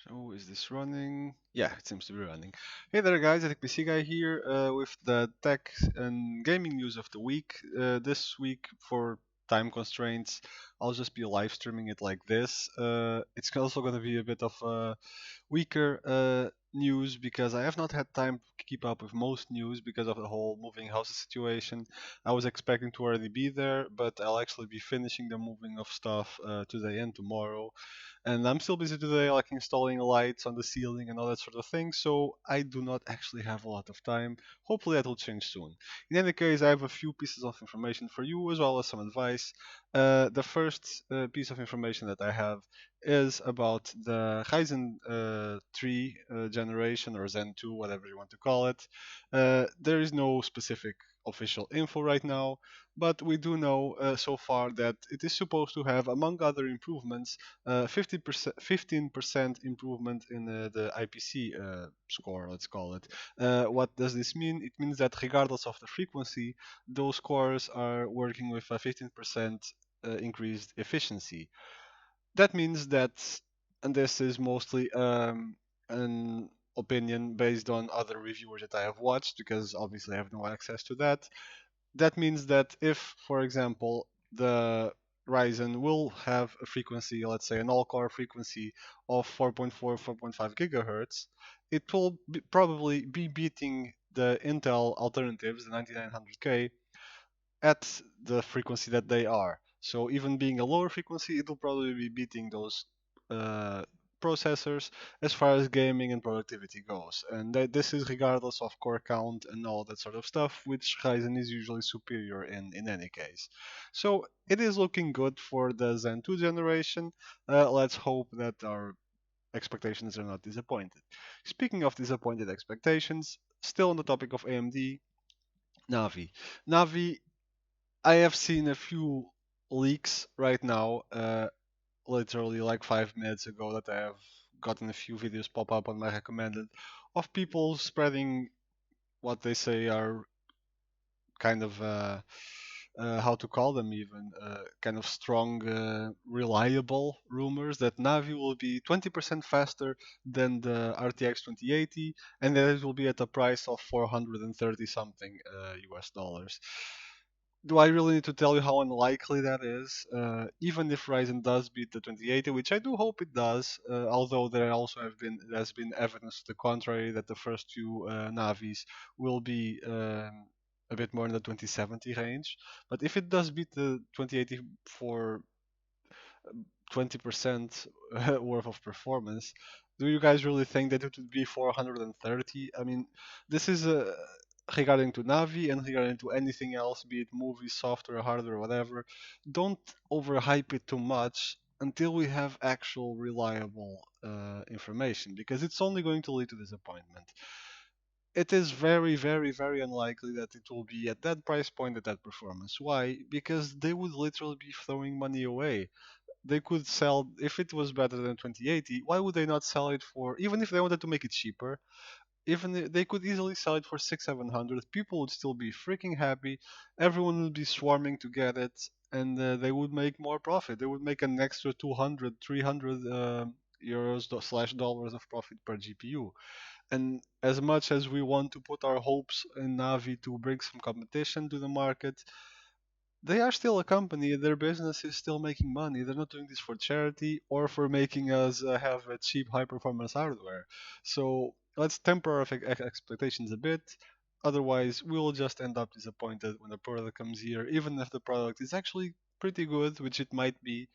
So is this running? Yeah, it seems to be running. Hey there, guys. I think PC Guy here with the tech and gaming news of the week. This week, for time constraints, I'll just be live streaming it like this. It's also going to be a bit of weaker news because I have not had time to keep up with most news because of the whole moving houses situation. I was expecting to already be there, but I'll actually be finishing the moving of stuff today and tomorrow. And I'm still busy today, like installing lights on the ceiling and all that sort of thing, so I do not actually have a lot of time. Hopefully that will change soon. In any case, I have a few pieces of information for you as well as some advice. The first piece of information that I have is about the Ryzen 3 generation or Zen 2, whatever you want to call it. There is no specific official info right now, but we do know so far that it is supposed to have, among other improvements, 50%, 15% improvement in the IPC score, let's call it. What does this mean? It means that regardless of the frequency, those cores are working with a 15% increased efficiency. That means that, and this is mostly an opinion based on other reviewers that I have watched, because obviously I have no access to that. That means that if, for example, the Ryzen will have a frequency, let's say an all-core frequency of 4.4, 4.5 gigahertz, it will probably be beating the Intel alternatives, the 9900K, at the frequency that they are. So even being a lower frequency, it will probably be beating those uh, processors as far as gaming and productivity goes. And this is regardless of core count and all that sort of stuff, which Ryzen is usually superior in any case. So it is looking good for the Zen 2 generation. Let's hope that our expectations are not disappointed. Speaking of disappointed expectations, still on the topic of AMD, Navi. Navi, I have seen a few leaks right now, literally like 5 minutes ago, that I have gotten a few videos pop up on my recommended of people spreading what they say are kind of how to call them, even kind of strong, reliable rumors that Navi will be 20% faster than the RTX 2080, and that it will be at a price of 430 something US dollars. Do I really need to tell you how unlikely that is? Even if Ryzen does beat the 2080, which I do hope it does, although there's been evidence to the contrary that the first few Navis will be a bit more in the 2070 range. But if it does beat the 2080 for 20% worth of performance, do you guys really think that it would be 430? I mean, this is regarding to Navi and regarding to anything else, be it movies, software, hardware, whatever. Don't overhype it too much until we have actual reliable information, because it's only going to lead to disappointment. It is very, very, very unlikely that it will be at that price point at that performance. Why? Because they would literally be throwing money away. They could sell, if it was better than 2080, why would they not sell it for, even if they wanted to make it cheaper, even they could easily sell it for 600, 700. People would still be freaking happy. Everyone would be swarming to get it, and they would make more profit. They would make an extra 200, 300 euros slash dollars of profit per GPU. And as much as we want to put our hopes in Navi to bring some competition to the market, they are still a company. Their business is still making money. They're not doing this for charity or for making us have a cheap, high performance hardware. So let's temper our expectations a bit. Otherwise, we will just end up disappointed when the product comes here, even if the product is actually pretty good, which it might be,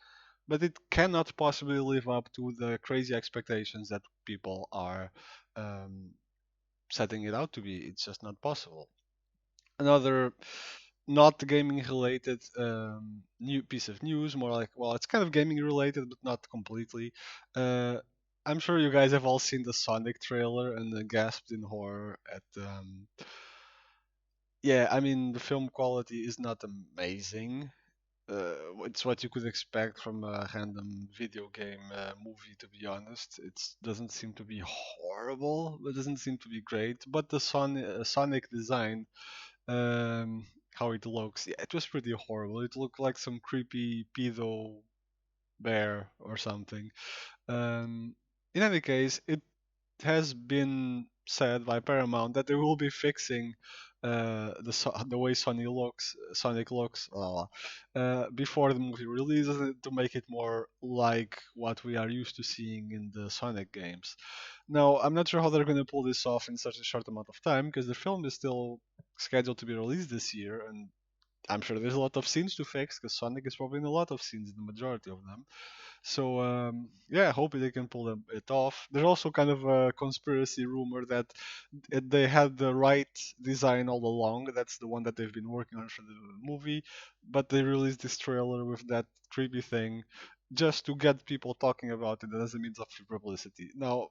but it cannot possibly live up to the crazy expectations that people are um, setting it out to be. It's just not possible. Another not gaming related new piece of news, more like, well, it's kind of gaming related, but not completely. Uh, I'm sure you guys have all seen the Sonic trailer and gasped in horror at. Yeah, I mean, the film quality is not amazing. It's what you could expect from a random video game movie, to be honest. It doesn't seem to be horrible, but doesn't seem to be great. But the Sonic design, how it looks, yeah, it was pretty horrible. It looked like some creepy pedo bear or something. Um, in any case, it has been said by Paramount that they will be fixing the way Sonic looks, before the movie releases to make it more like what we are used to seeing in the Sonic games. Now, I'm not sure how they're going to pull this off in such a short amount of time because the film is still scheduled to be released this year, and I'm sure there's a lot of scenes to fix because Sonic is probably in a lot of scenes, the majority of them. So yeah, hopefully they can pull it off. There's also kind of a conspiracy rumor that they had the right design all along. That's the one that they've been working on for the movie, but they released this trailer with that creepy thing just to get people talking about it as a means of free publicity. Now,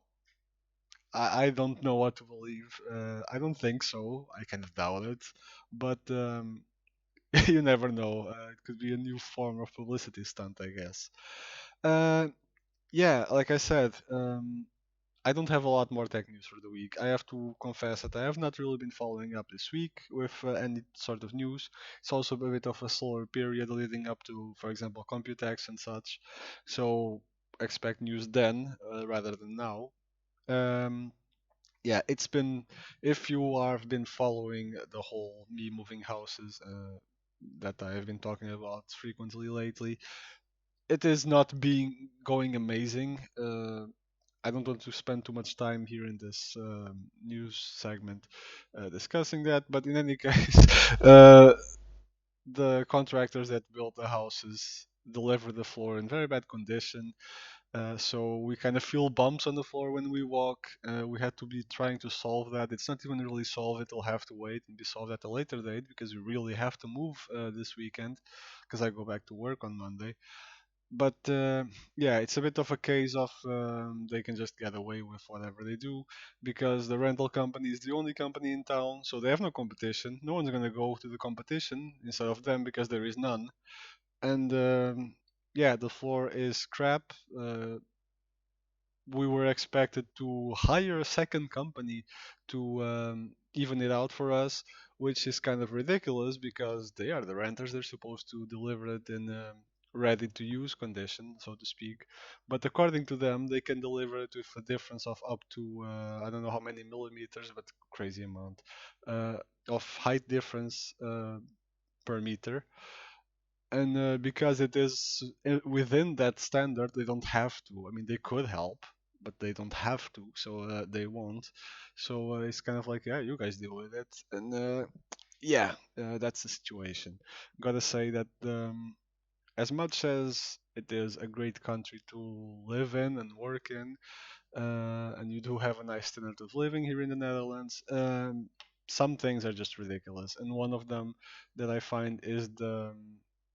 I don't know what to believe. I don't think so. I kind of doubt it, but you never know. It could be a new form of publicity stunt, I guess. Uh, yeah, like I said, I don't have a lot more tech news for the week. I have to confess that I have not really been following up this week with any sort of news. It's also a bit of a slower period leading up to, for example, Computex and such. So expect news then rather than now. Um, yeah, it's been, if you have been following the whole me moving houses that I have been talking about frequently lately, it is not being going amazing. I don't want to spend too much time here in this news segment discussing that, but in any case, the contractors that built the houses delivered the floor in very bad condition. So we kind of feel bumps on the floor when we walk. We had to be trying to solve that. It's not even really solved. It'll have to wait and be solved at a later date because we really have to move this weekend because I go back to work on Monday. But yeah, it's a bit of a case of they can just get away with whatever they do because the rental company is the only company in town, so they have no competition. No one's gonna go to the competition instead of them because there is none. And yeah, the floor is crap. We were expected to hire a second company to even it out for us, which is kind of ridiculous because they are the renters. They're supposed to deliver it in ready to use condition, so to speak. But according to them, they can deliver it with a difference of up to I don't know how many millimeters, but crazy amount uh, of height difference per meter, and because it is within that standard, they don't have to. I mean, they could help, but they don't have to, so they won't. So it's kind of like, yeah, you guys deal with it, and yeah, that's the situation. Gotta say that as much as it is a great country to live in and work in, and you do have a nice standard of living here in the Netherlands. Some things are just ridiculous, and one of them that I find is the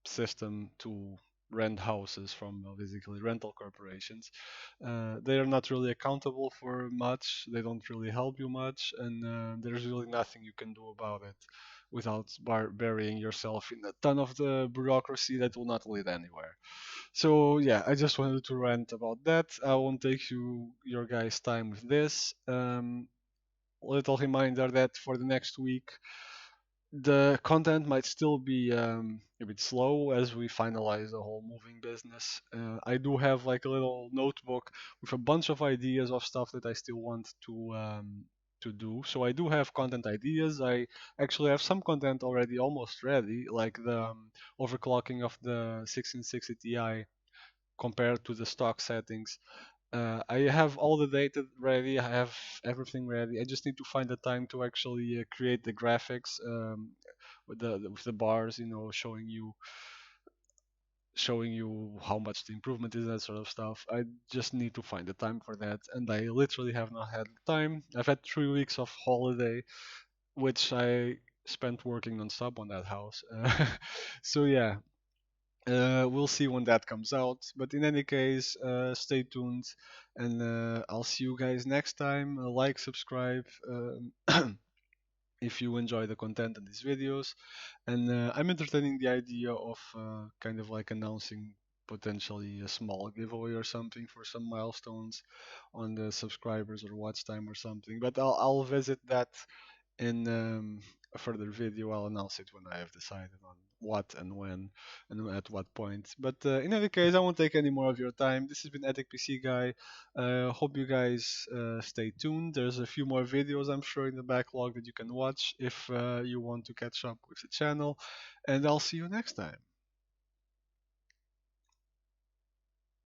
system to rent houses from basically rental corporations. They are not really accountable for much. They don't really help you much, and there's really nothing you can do about it without burying yourself in a ton of the bureaucracy that will not lead anywhere. So yeah, I just wanted to rant about that. I won't take your guys' time with this. Little reminder that for the next week, the content might still be a bit slow as we finalize the whole moving business. I do have like a little notebook with a bunch of ideas of stuff that I still want to do. So I do have content ideas. I actually have some content already almost ready, like the overclocking of the 1660 Ti compared to the stock settings. I have all the data ready. I have everything ready. I just need to find the time to actually create the graphics with the bars, showing you how much the improvement is, that sort of stuff. I just need to find the time for that, and I literally have not had time. I've had 3 weeks of holiday, which I spent working non-stop on that house. So yeah, we'll see when that comes out. But in any case, stay tuned, and I'll see you guys next time. Like, subscribe if you enjoy the content in these videos. And I'm entertaining the idea of kind of like announcing potentially a small giveaway or something for some milestones on the subscribers or watch time or something. But I'll visit that in a further video. I'll announce it when I have decided on what and when and at what point. But in any case, I won't take any more of your time. This has been Ethic PC Guy. Hope you guys stay tuned. There's a few more videos I'm sure in the backlog that you can watch if you want to catch up with the channel. And I'll see you next time.